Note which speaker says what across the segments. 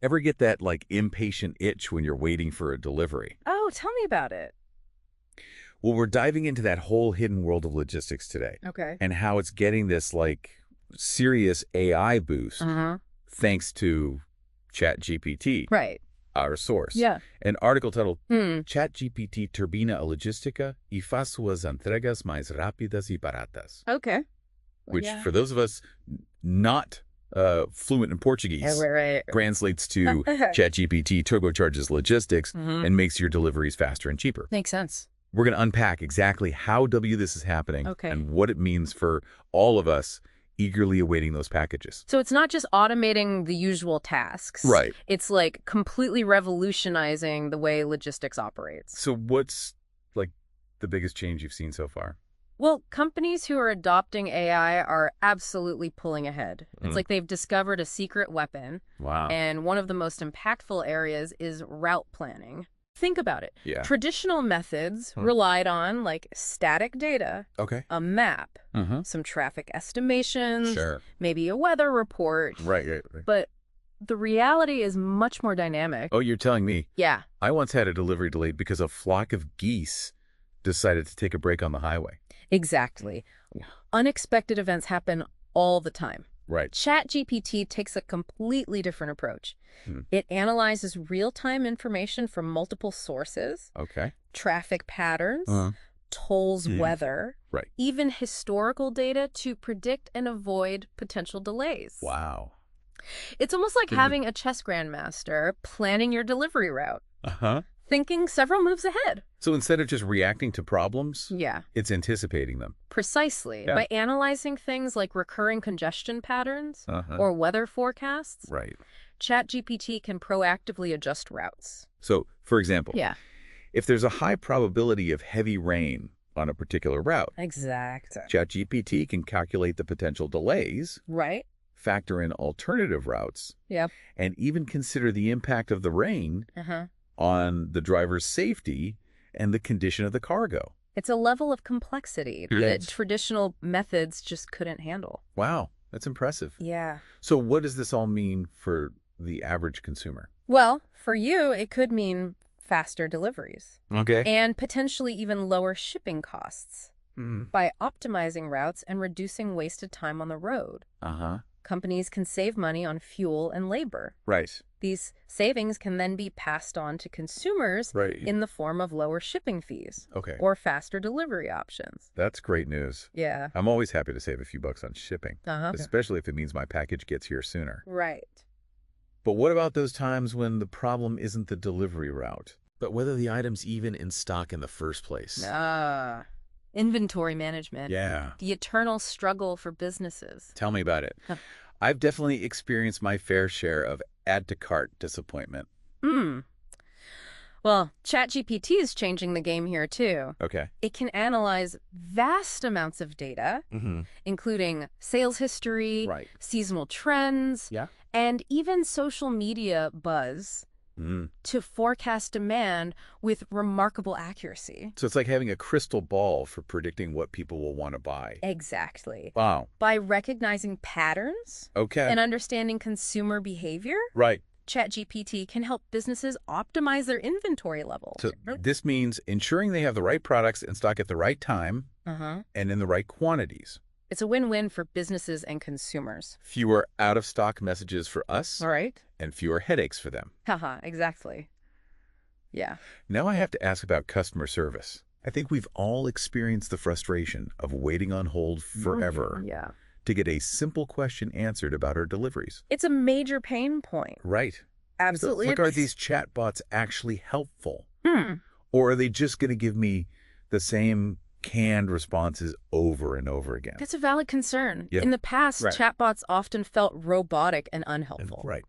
Speaker 1: Ever get that, like, impatient itch when you're waiting for a delivery?
Speaker 2: Oh, tell me about it.
Speaker 1: Well, we're diving into that whole hidden world of logistics today
Speaker 2: Okay.
Speaker 1: and how it's getting this, like, serious AI boost
Speaker 2: Uh-huh.
Speaker 1: thanks to ChatGPT,
Speaker 2: Right.
Speaker 1: our source.
Speaker 2: Yeah.
Speaker 1: An article titled
Speaker 2: Hmm.
Speaker 1: ChatGPT turbina a logística e faz suas entregas mais rápidas e baratas.
Speaker 2: Okay.
Speaker 1: Which,
Speaker 2: Yeah.
Speaker 1: for those of us not fluent in Portuguese,
Speaker 2: right.
Speaker 1: translates to ChatGPT turbocharges logistics and makes your deliveries faster and cheaper.
Speaker 2: Makes sense.
Speaker 1: We're going to unpack exactly how this is happening
Speaker 2: Okay.
Speaker 1: and what it means for all of us eagerly awaiting those packages.
Speaker 2: So it's not just automating the usual tasks.
Speaker 1: Right.
Speaker 2: It's like completely revolutionizing the way logistics operates.
Speaker 1: So what's, like, the biggest change you've seen so far?
Speaker 2: Well, companies who are adopting AI are absolutely pulling ahead. It's like they've discovered a secret weapon.
Speaker 1: Wow.
Speaker 2: And one of the most impactful areas is route planning. Think about it.
Speaker 1: Yeah.
Speaker 2: Traditional methods relied on like static data,
Speaker 1: Okay.
Speaker 2: a map,
Speaker 1: Mm-hmm.
Speaker 2: some traffic estimations,
Speaker 1: Sure.
Speaker 2: maybe a weather report.
Speaker 1: Right.
Speaker 2: But the reality is much more dynamic.
Speaker 1: Oh, you're telling me.
Speaker 2: Yeah,
Speaker 1: I once had a delivery delayed because a flock of geese decided to take a break on the highway.
Speaker 2: exactly. Unexpected events happen all the time.
Speaker 1: Right.
Speaker 2: ChatGPT takes a completely different approach. It analyzes real-time information from multiple sources,
Speaker 1: Okay.
Speaker 2: traffic patterns, tolls weather,
Speaker 1: Right.
Speaker 2: even historical data to predict and avoid potential delays.
Speaker 1: Wow.
Speaker 2: It's almost like having a chess grandmaster planning your delivery route,
Speaker 1: Uh-huh.
Speaker 2: thinking several moves ahead.
Speaker 1: So instead of just reacting to problems,
Speaker 2: Yeah,
Speaker 1: it's anticipating them.
Speaker 2: precisely.
Speaker 1: Yeah.
Speaker 2: By analyzing things like recurring congestion patterns
Speaker 1: Uh-huh.
Speaker 2: or weather forecasts,
Speaker 1: Right.
Speaker 2: ChatGPT can proactively adjust routes.
Speaker 1: So, for example,
Speaker 2: Yeah,
Speaker 1: if there's a high probability of heavy rain on a particular route,
Speaker 2: exactly.
Speaker 1: ChatGPT can calculate the potential delays,
Speaker 2: Right?
Speaker 1: factor in alternative routes,
Speaker 2: Yep.
Speaker 1: and even consider the impact of the rain
Speaker 2: Uh-huh.
Speaker 1: on the driver's safety and the condition of the cargo.
Speaker 2: It's a level of complexity that
Speaker 1: Yes.
Speaker 2: traditional methods just couldn't handle.
Speaker 1: Wow, that's impressive.
Speaker 2: Yeah.
Speaker 1: So what does this all mean for the average consumer?
Speaker 2: Well, for you, it could mean faster deliveries
Speaker 1: Okay.
Speaker 2: and potentially even lower shipping costs by optimizing routes and reducing wasted time on the road.
Speaker 1: Uh-huh.
Speaker 2: Companies can save money on fuel and labor.
Speaker 1: Right.
Speaker 2: These savings can then be passed on to consumers
Speaker 1: Right.
Speaker 2: in the form of lower shipping fees
Speaker 1: Okay.
Speaker 2: or faster delivery options.
Speaker 1: That's great news.
Speaker 2: Yeah.
Speaker 1: I'm always happy to save a few bucks on shipping,
Speaker 2: Uh-huh.
Speaker 1: especially if it means my package gets here sooner.
Speaker 2: Right.
Speaker 1: But what about those times when the problem isn't the delivery route, but whether the item's even in stock in the first place?
Speaker 2: Inventory management.
Speaker 1: Yeah.
Speaker 2: The eternal struggle for businesses.
Speaker 1: Tell me about it.
Speaker 2: Huh.
Speaker 1: I've definitely experienced my fair share of add to cart disappointment.
Speaker 2: Well, ChatGPT is changing the game here, too.
Speaker 1: Okay.
Speaker 2: It can analyze vast amounts of data, including sales history,
Speaker 1: Right.
Speaker 2: seasonal trends,
Speaker 1: Yeah.
Speaker 2: and even social media buzz to forecast demand with remarkable accuracy.
Speaker 1: So it's like having a crystal ball for predicting what people will want to buy.
Speaker 2: Exactly.
Speaker 1: Wow.
Speaker 2: By recognizing patterns
Speaker 1: Okay.
Speaker 2: and understanding consumer behavior,
Speaker 1: Right.
Speaker 2: ChatGPT can help businesses optimize their inventory levels.
Speaker 1: So this means ensuring they have the right products in stock at the right time and in the right quantities.
Speaker 2: It's a win-win for businesses and consumers.
Speaker 1: Fewer out-of-stock messages for us
Speaker 2: All right.
Speaker 1: and fewer headaches for them.
Speaker 2: Haha, exactly. Yeah.
Speaker 1: Now I have to ask about customer service. I think we've all experienced the frustration of waiting on hold forever
Speaker 2: Yeah.
Speaker 1: to get a simple question answered about our deliveries.
Speaker 2: It's a major pain point.
Speaker 1: Right.
Speaker 2: Absolutely.
Speaker 1: Like, are these chatbots actually helpful?
Speaker 2: Hmm.
Speaker 1: Or are they just going to give me the same canned responses over and over again?
Speaker 2: That's a valid concern.
Speaker 1: Yeah.
Speaker 2: In the past,
Speaker 1: Right.
Speaker 2: chatbots often felt robotic and unhelpful.
Speaker 1: Right.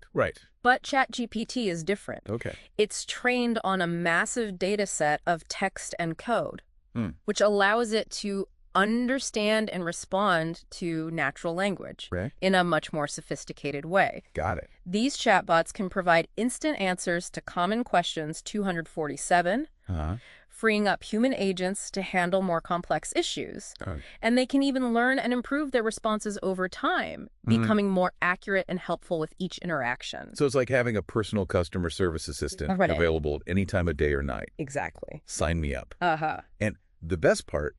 Speaker 2: But ChatGPT is different.
Speaker 1: Okay.
Speaker 2: It's trained on a massive data set of text and code,
Speaker 1: Hmm.
Speaker 2: which allows it to understand and respond to natural language
Speaker 1: Right.
Speaker 2: in a much more sophisticated way.
Speaker 1: Got it.
Speaker 2: These chatbots can provide instant answers to common questions 247,
Speaker 1: Uh-huh.
Speaker 2: freeing up human agents to handle more complex issues.
Speaker 1: Oh.
Speaker 2: And they can even learn and improve their responses over time, becoming more accurate and helpful with each interaction.
Speaker 1: So it's like having a personal customer service assistant
Speaker 2: Right.
Speaker 1: available at any time of day or night.
Speaker 2: Exactly.
Speaker 1: Sign me up.
Speaker 2: Uh-huh.
Speaker 1: And the best part,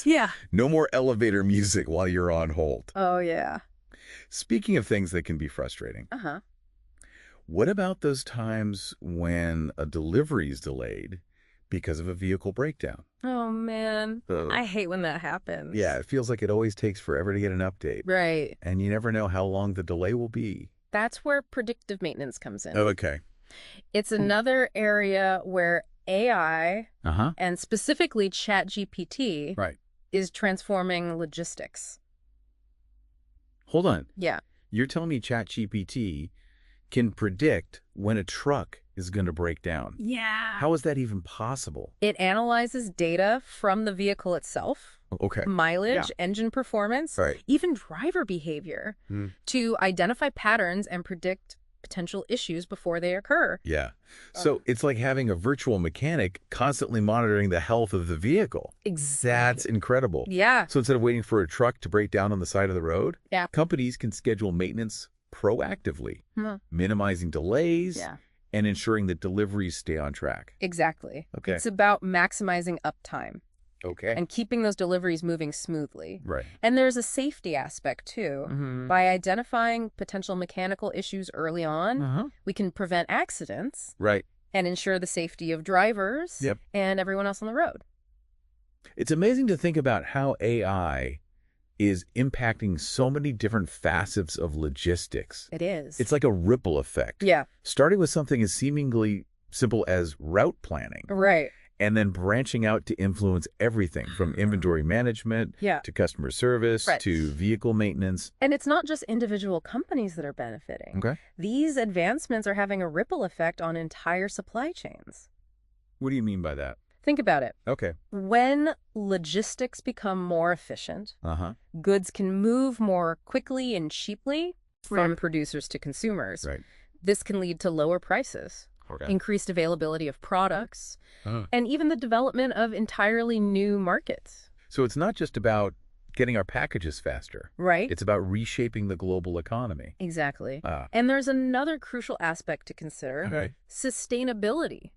Speaker 2: Yeah.
Speaker 1: no more elevator music while you're on hold.
Speaker 2: Oh, yeah.
Speaker 1: Speaking of things that can be frustrating,
Speaker 2: Uh-huh.
Speaker 1: what about those times when a delivery is delayed because of a vehicle breakdown?
Speaker 2: Oh, man.
Speaker 1: Uh,
Speaker 2: I hate when that happens.
Speaker 1: Yeah, it feels like it always takes forever to get an update.
Speaker 2: Right.
Speaker 1: And you never know how long the delay will be.
Speaker 2: That's where predictive maintenance comes in.
Speaker 1: Oh, okay.
Speaker 2: It's another area where AI,
Speaker 1: Uh-huh.
Speaker 2: and specifically ChatGPT,
Speaker 1: Right.
Speaker 2: is transforming logistics.
Speaker 1: Hold on.
Speaker 2: Yeah.
Speaker 1: You're telling me ChatGPT can predict when a truck is going to break down.
Speaker 2: Yeah.
Speaker 1: How is that even possible?
Speaker 2: It analyzes data from the vehicle itself,
Speaker 1: Okay.
Speaker 2: mileage, engine performance,
Speaker 1: Right.
Speaker 2: even driver behavior, to identify patterns and predict potential issues before they occur.
Speaker 1: Yeah. So it's like having a virtual mechanic constantly monitoring the health of the vehicle.
Speaker 2: Exactly.
Speaker 1: That's incredible.
Speaker 2: Yeah.
Speaker 1: So instead of waiting for a truck to break down on the side of the road,
Speaker 2: Yeah.
Speaker 1: companies can schedule maintenance proactively, minimizing delays
Speaker 2: Yeah.
Speaker 1: and ensuring that deliveries stay on track.
Speaker 2: Exactly.
Speaker 1: Okay.
Speaker 2: It's about maximizing uptime
Speaker 1: Okay.
Speaker 2: and keeping those deliveries moving smoothly.
Speaker 1: Right.
Speaker 2: And there's a safety aspect, too.
Speaker 1: Mm-hmm.
Speaker 2: By identifying potential mechanical issues early on,
Speaker 1: Uh-huh.
Speaker 2: we can prevent accidents
Speaker 1: Right.
Speaker 2: and ensure the safety of drivers
Speaker 1: Yep.
Speaker 2: and everyone else on the road.
Speaker 1: It's amazing to think about how AI is impacting so many different facets of logistics.
Speaker 2: It is.
Speaker 1: It's like a ripple effect.
Speaker 2: Yeah.
Speaker 1: Starting with something as seemingly simple as route planning,
Speaker 2: Right.
Speaker 1: and then branching out to influence everything from inventory management
Speaker 2: Yeah.
Speaker 1: to customer service
Speaker 2: Right.
Speaker 1: to vehicle maintenance.
Speaker 2: And it's not just individual companies that are benefiting.
Speaker 1: Okay.
Speaker 2: These advancements are having a ripple effect on entire supply chains.
Speaker 1: What do you mean by that?
Speaker 2: Think about it.
Speaker 1: Okay.
Speaker 2: When logistics become more efficient,
Speaker 1: Uh-huh.
Speaker 2: goods can move more quickly and cheaply from producers to consumers.
Speaker 1: Right.
Speaker 2: This can lead to lower prices,
Speaker 1: Okay.
Speaker 2: increased availability of products,
Speaker 1: Uh.
Speaker 2: and even the development of entirely new markets.
Speaker 1: So it's not just about getting our packages faster.
Speaker 2: Right?
Speaker 1: It's about reshaping the global economy.
Speaker 2: Exactly.
Speaker 1: Ah.
Speaker 2: And there's another crucial aspect to consider,
Speaker 1: Okay.
Speaker 2: sustainability.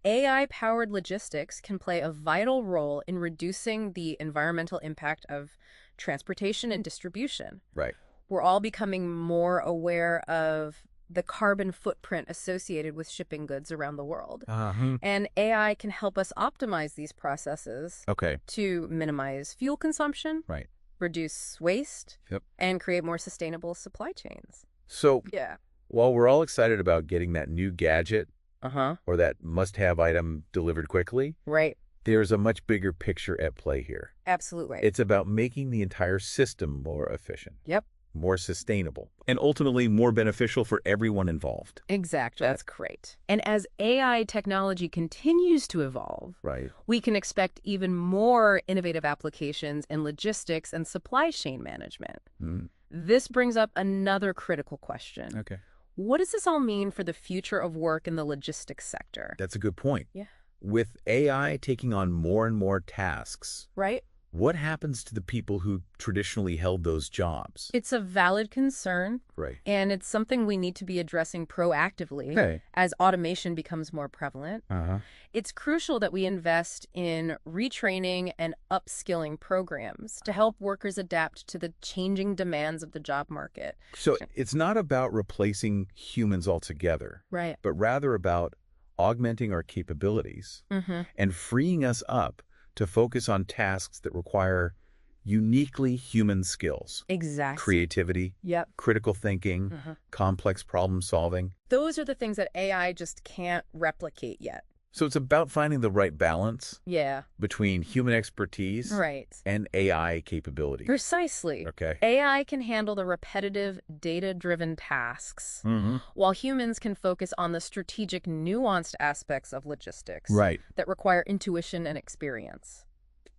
Speaker 2: AI-powered logistics can play a vital role in reducing the environmental impact of transportation and distribution.
Speaker 1: Right.
Speaker 2: We're all becoming more aware of the carbon footprint associated with shipping goods around the world.
Speaker 1: Uh-huh.
Speaker 2: And AI can help us optimize these processes
Speaker 1: Okay.
Speaker 2: to minimize fuel consumption,
Speaker 1: Right.
Speaker 2: reduce waste,
Speaker 1: Yep.
Speaker 2: and create more sustainable supply chains.
Speaker 1: So
Speaker 2: Yeah.
Speaker 1: while we're all excited about getting that new gadget
Speaker 2: Uh-huh.
Speaker 1: or that must-have item delivered quickly,
Speaker 2: Right.
Speaker 1: there's a much bigger picture at play here.
Speaker 2: Absolutely.
Speaker 1: It's about making the entire system more efficient,
Speaker 2: Yep.
Speaker 1: more sustainable, and ultimately more beneficial for everyone involved.
Speaker 2: Exactly. That's great. And as AI technology continues to evolve,
Speaker 1: Right.
Speaker 2: we can expect even more innovative applications in logistics and supply chain management.
Speaker 1: Mm.
Speaker 2: This brings up another critical question.
Speaker 1: Okay.
Speaker 2: What does this all mean for the future of work in the logistics sector?
Speaker 1: That's a good point.
Speaker 2: Yeah.
Speaker 1: With AI taking on more and more tasks,
Speaker 2: Right?
Speaker 1: what happens to the people who traditionally held those jobs?
Speaker 2: It's a valid concern,
Speaker 1: Right.
Speaker 2: and it's something we need to be addressing proactively
Speaker 1: Okay.
Speaker 2: as automation becomes more prevalent.
Speaker 1: Uh-huh.
Speaker 2: It's crucial that we invest in retraining and upskilling programs to help workers adapt to the changing demands of the job market.
Speaker 1: So it's not about replacing humans altogether,
Speaker 2: Right.
Speaker 1: but rather about augmenting our capabilities
Speaker 2: Mm-hmm.
Speaker 1: and freeing us up to focus on tasks that require uniquely human skills,
Speaker 2: Exactly.
Speaker 1: creativity,
Speaker 2: Yep.
Speaker 1: critical thinking,
Speaker 2: Uh-huh.
Speaker 1: complex problem solving.
Speaker 2: Those are the things that AI just can't replicate yet.
Speaker 1: So it's about finding the right balance
Speaker 2: Yeah.
Speaker 1: between human expertise
Speaker 2: Right.
Speaker 1: and AI capability.
Speaker 2: Precisely.
Speaker 1: Okay.
Speaker 2: AI can handle the repetitive, data-driven tasks,
Speaker 1: Mm-hmm.
Speaker 2: while humans can focus on the strategic, nuanced aspects of logistics
Speaker 1: Right.
Speaker 2: that require intuition and experience.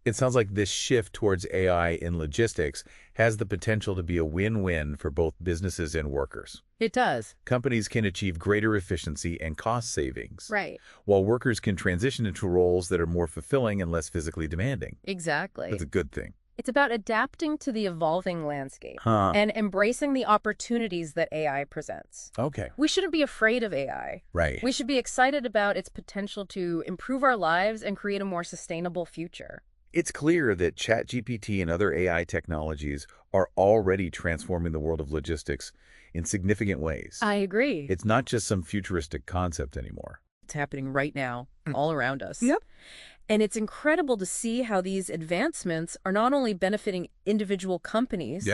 Speaker 1: It sounds like this shift towards AI in logistics has the potential to be a win-win for both businesses and workers.
Speaker 2: It does.
Speaker 1: Companies can achieve greater efficiency and cost savings,
Speaker 2: Right.
Speaker 1: while workers can transition into roles that are more fulfilling and less physically demanding.
Speaker 2: Exactly.
Speaker 1: That's a good thing.
Speaker 2: It's about adapting to the evolving landscape and embracing the opportunities that AI presents.
Speaker 1: Okay.
Speaker 2: We shouldn't be afraid of AI.
Speaker 1: Right.
Speaker 2: We should be excited about its potential to improve our lives and create a more sustainable future.
Speaker 1: It's clear that ChatGPT and other AI technologies are already transforming the world of logistics in significant ways.
Speaker 2: I agree.
Speaker 1: It's not just some futuristic concept anymore.
Speaker 2: It's happening right now, all around us.
Speaker 3: Yep.
Speaker 2: And it's incredible to see how these advancements are not only benefiting individual companies,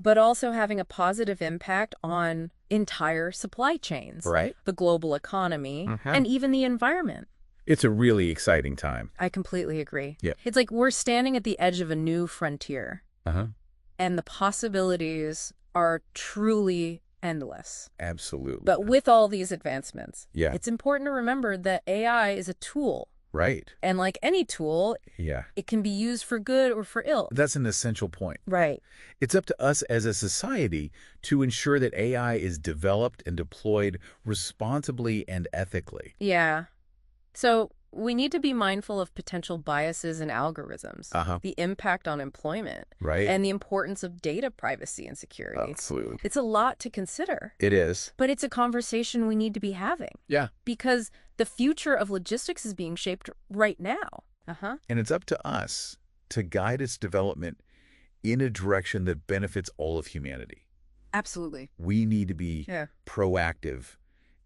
Speaker 2: but also having a positive impact on entire supply chains,
Speaker 1: Right.
Speaker 2: the global economy, and even the environment.
Speaker 1: It's a really exciting time.
Speaker 2: I completely agree.
Speaker 1: Yep.
Speaker 2: It's like we're standing at the edge of a new frontier, and the possibilities are truly endless.
Speaker 1: Absolutely.
Speaker 2: But with all these advancements,
Speaker 1: Yeah.
Speaker 2: it's important to remember that AI is a tool.
Speaker 1: Right.
Speaker 2: And like any tool,
Speaker 1: Yeah.
Speaker 2: it can be used for good or for ill.
Speaker 1: That's an essential point.
Speaker 2: Right.
Speaker 1: It's up to us as a society to ensure that AI is developed and deployed responsibly and ethically.
Speaker 2: Yeah. So we need to be mindful of potential biases in algorithms, the impact on employment,
Speaker 1: Right.
Speaker 2: and the importance of data privacy and security.
Speaker 1: Absolutely.
Speaker 2: It's a lot to consider,
Speaker 1: It is.
Speaker 2: but it's a conversation we need to be having
Speaker 1: Yeah.
Speaker 2: because the future of logistics is being shaped right now.
Speaker 1: And it's up to us to guide its development in a direction that benefits all of humanity.
Speaker 2: Absolutely.
Speaker 1: We need to be
Speaker 2: Yeah.
Speaker 1: proactive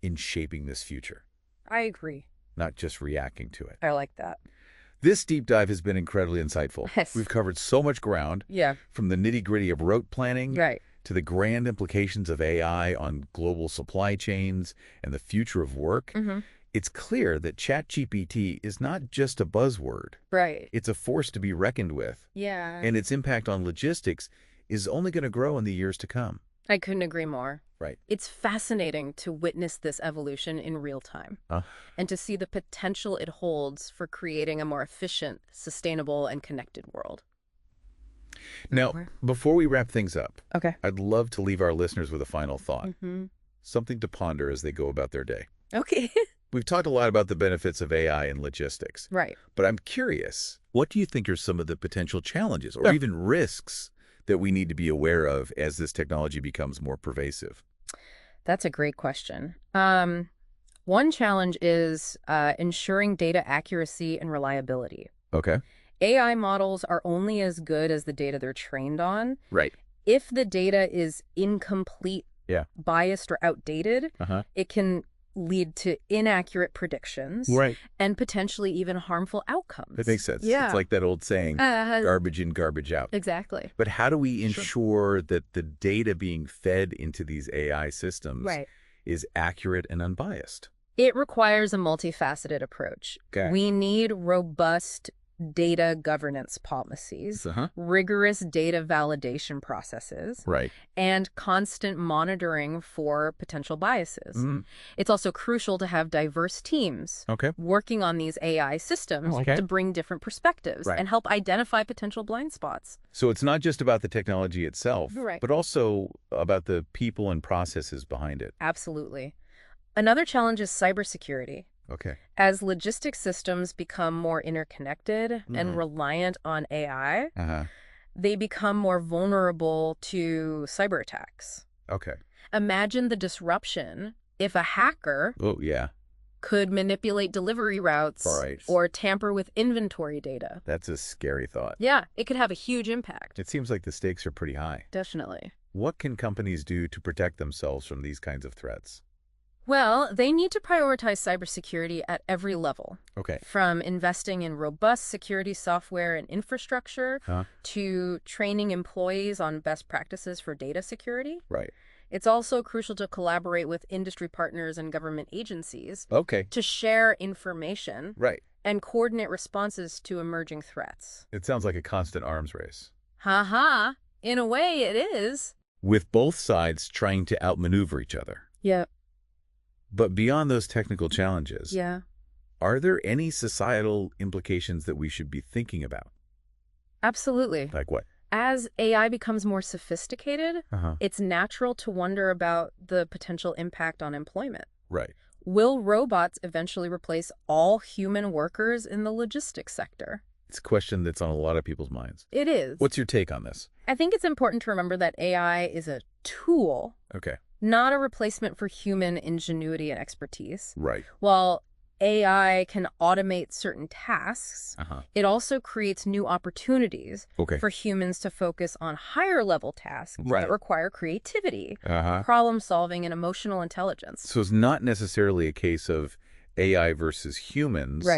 Speaker 1: in shaping this future,
Speaker 2: I agree.
Speaker 1: not just reacting to it.
Speaker 2: I like that.
Speaker 1: This deep dive has been incredibly insightful.
Speaker 2: Yes.
Speaker 1: We've covered so much ground,
Speaker 2: Yeah.
Speaker 1: from the nitty-gritty of route planning
Speaker 2: Right.
Speaker 1: to the grand implications of AI on global supply chains and the future of work. It's clear that ChatGPT is not just a buzzword.
Speaker 2: Right.
Speaker 1: It's a force to be reckoned with,
Speaker 2: Yeah.
Speaker 1: and its impact on logistics is only going to grow in the years to come.
Speaker 2: I couldn't agree more.
Speaker 1: Right.
Speaker 2: It's fascinating to witness this evolution in real time and to see the potential it holds for creating a more efficient, sustainable, and connected world.
Speaker 1: Now, before we wrap things up,
Speaker 2: Okay.
Speaker 1: I'd love to leave our listeners with a final thought, something to ponder as they go about their day.
Speaker 2: Okay.
Speaker 1: We've talked a lot about the benefits of AI in logistics,
Speaker 2: Right.
Speaker 1: but I'm curious, what do you think are some of the potential challenges or even risks that we need to be aware of as this technology becomes more pervasive?
Speaker 2: That's a great question. One challenge is ensuring data accuracy and reliability.
Speaker 1: Okay.
Speaker 2: AI models are only as good as the data they're trained on.
Speaker 1: Right.
Speaker 2: If the data is incomplete, biased, or outdated, it can lead to inaccurate predictions and potentially even harmful outcomes.
Speaker 1: That makes sense.
Speaker 2: Yeah.
Speaker 1: It's like that old saying, garbage in, garbage out.
Speaker 2: Exactly.
Speaker 1: But how do we ensure that the data being fed into these AI systems is accurate and unbiased?
Speaker 2: It requires a multifaceted approach.
Speaker 1: Okay.
Speaker 2: We need robust data governance policies, rigorous data validation processes,
Speaker 1: Right.
Speaker 2: and constant monitoring for potential biases. It's also crucial to have diverse teams working on these AI systems to bring different perspectives and help identify potential blind spots.
Speaker 1: So it's not just about the technology itself,
Speaker 2: Right.
Speaker 1: but also about the people and processes behind it.
Speaker 2: Absolutely. Another challenge is cybersecurity.
Speaker 1: Okay.
Speaker 2: As logistics systems become more interconnected and reliant on AI, they become more vulnerable to cyber attacks.
Speaker 1: Okay.
Speaker 2: Imagine the disruption if a hacker could manipulate delivery routes or tamper with inventory data.
Speaker 1: That's a scary thought.
Speaker 2: Yeah, it could have a huge impact.
Speaker 1: It seems like the stakes are pretty high.
Speaker 2: Definitely.
Speaker 1: What can companies do to protect themselves from these kinds of threats?
Speaker 2: Well, they need to prioritize cybersecurity at every level.
Speaker 1: Okay.
Speaker 2: From investing in robust security software and infrastructure to training employees on best practices for data security.
Speaker 1: Right.
Speaker 2: It's also crucial to collaborate with industry partners and government agencies
Speaker 1: Okay.
Speaker 2: to share information
Speaker 1: Right.
Speaker 2: and coordinate responses to emerging threats.
Speaker 1: It sounds like a constant arms race,
Speaker 2: Ha-ha. In a way, it is.
Speaker 1: with both sides trying to outmaneuver each other.
Speaker 2: Yeah.
Speaker 1: But beyond those technical challenges,
Speaker 2: Yeah.
Speaker 1: are there any societal implications that we should be thinking about?
Speaker 2: Absolutely.
Speaker 1: Like what?
Speaker 2: As AI becomes more sophisticated, it's natural to wonder about the potential impact on employment.
Speaker 1: Right.
Speaker 2: Will robots eventually replace all human workers in the logistics sector?
Speaker 1: It's a question that's on a lot of people's minds.
Speaker 2: It is.
Speaker 1: What's your take on this?
Speaker 2: I think it's important to remember that AI is a tool, not a replacement for human ingenuity and expertise.
Speaker 1: Right.
Speaker 2: While AI can automate certain tasks, it also creates new opportunities for humans to focus on higher level tasks that require creativity, problem solving, and emotional intelligence.
Speaker 1: So it's not necessarily a case of AI versus humans,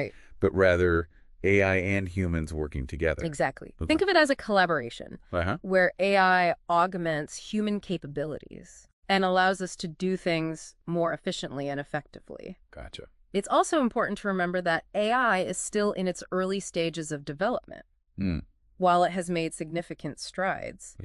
Speaker 1: but rather AI and humans working together.
Speaker 2: Exactly. Think of it as a collaboration where AI augments human capabilities and allows us to do things more efficiently and effectively.
Speaker 1: Gotcha.
Speaker 2: It's also important to remember that AI is still in its early stages of development. While it has made significant strides,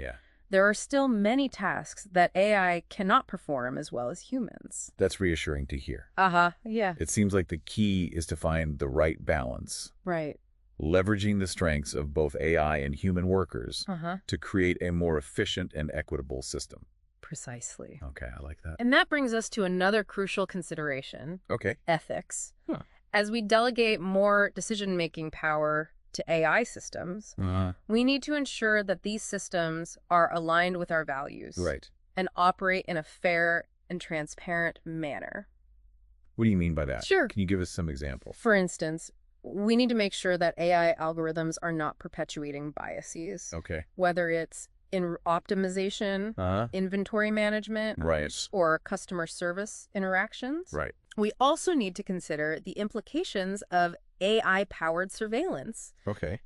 Speaker 2: there are still many tasks that AI cannot perform as well as humans.
Speaker 1: That's reassuring to hear.
Speaker 2: Yeah.
Speaker 1: It seems like the key is to find the right balance.
Speaker 2: Right.
Speaker 1: Leveraging the strengths of both AI and human workers to create a more efficient and equitable system.
Speaker 2: Precisely.
Speaker 1: Okay, I like that.
Speaker 2: And that brings us to another crucial consideration. Ethics. As we delegate more decision-making power to AI systems, we need to ensure that these systems are aligned with our values and operate in a fair and transparent manner.
Speaker 1: What do you mean by that?
Speaker 2: Sure.
Speaker 1: Can you give us some examples?
Speaker 2: For instance, we need to make sure that AI algorithms are not perpetuating biases. Whether it's in optimization, inventory management, or customer service interactions. We also need to consider the implications of AI-powered surveillance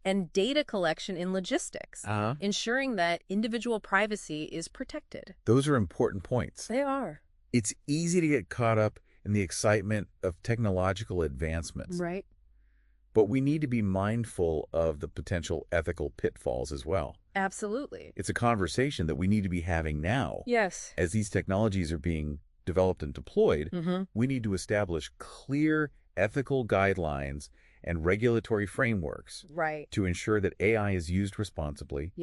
Speaker 2: and data collection in logistics, ensuring that individual privacy is protected.
Speaker 1: Those are important points.
Speaker 2: They are.
Speaker 1: It's easy to get caught up in the excitement of technological advancements. But we need to be mindful of the potential ethical pitfalls as well.
Speaker 2: Absolutely.
Speaker 1: It's a conversation that we need to be having now.
Speaker 2: Yes.
Speaker 1: As these technologies are being developed and deployed, we need to establish clear ethical guidelines and regulatory frameworks to ensure that AI is used responsibly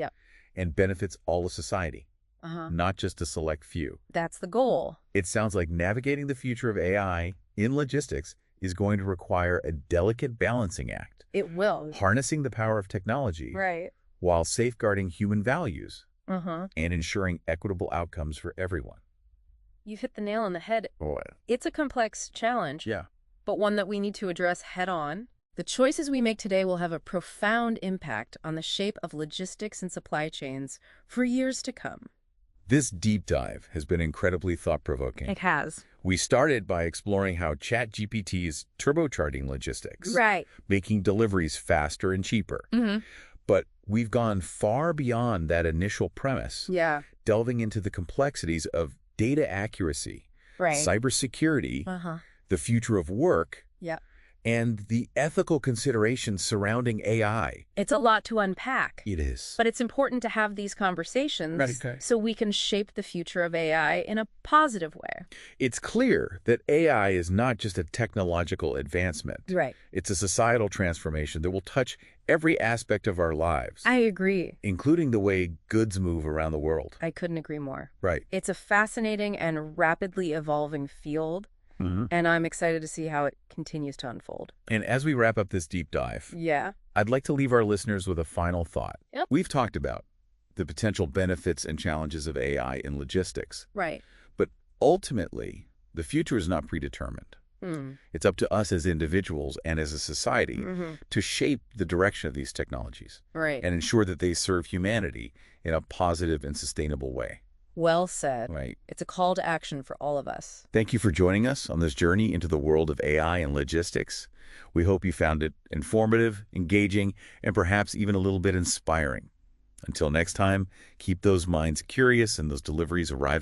Speaker 1: and benefits all of society, not just a select few.
Speaker 2: That's the goal.
Speaker 1: It sounds like navigating the future of AI in logistics is going to require a delicate balancing act.
Speaker 2: It will.
Speaker 1: Harnessing the power of technology while safeguarding human values and ensuring equitable outcomes for everyone.
Speaker 2: You've hit the nail on the head. It's a complex challenge, but one that we need to address head on. The choices we make today will have a profound impact on the shape of logistics and supply chains for years to come.
Speaker 1: This deep dive has been incredibly thought-provoking.
Speaker 2: It has.
Speaker 1: We started by exploring how ChatGPT is turbocharging logistics, making deliveries faster and cheaper. But we've gone far beyond that initial premise, delving into the complexities of data accuracy, cybersecurity, the future of work, and the ethical considerations surrounding AI.
Speaker 2: It's a lot to unpack.
Speaker 1: It is.
Speaker 2: But it's important to have these conversations so we can shape the future of AI in a positive way.
Speaker 1: It's clear that AI is not just a technological advancement. It's a societal transformation that will touch every aspect of our lives.
Speaker 2: I agree.
Speaker 1: Including the way goods move around the world.
Speaker 2: I couldn't agree more.
Speaker 1: Right.
Speaker 2: It's a fascinating and rapidly evolving field. And I'm excited to see how it continues to unfold.
Speaker 1: And as we wrap up this deep dive, I'd like to leave our listeners with a final thought. We've talked about the potential benefits and challenges of AI in logistics. But ultimately, the future is not predetermined. It's up to us as individuals and as a society to shape the direction of these technologies and ensure that they serve humanity in a positive and sustainable way.
Speaker 2: Well said. It's a call to action for all of us.
Speaker 1: Thank you for joining us on this journey into the world of AI and logistics. We hope you found it informative, engaging, and perhaps even a little bit inspiring. Until next time, keep those minds curious and those deliveries arriving.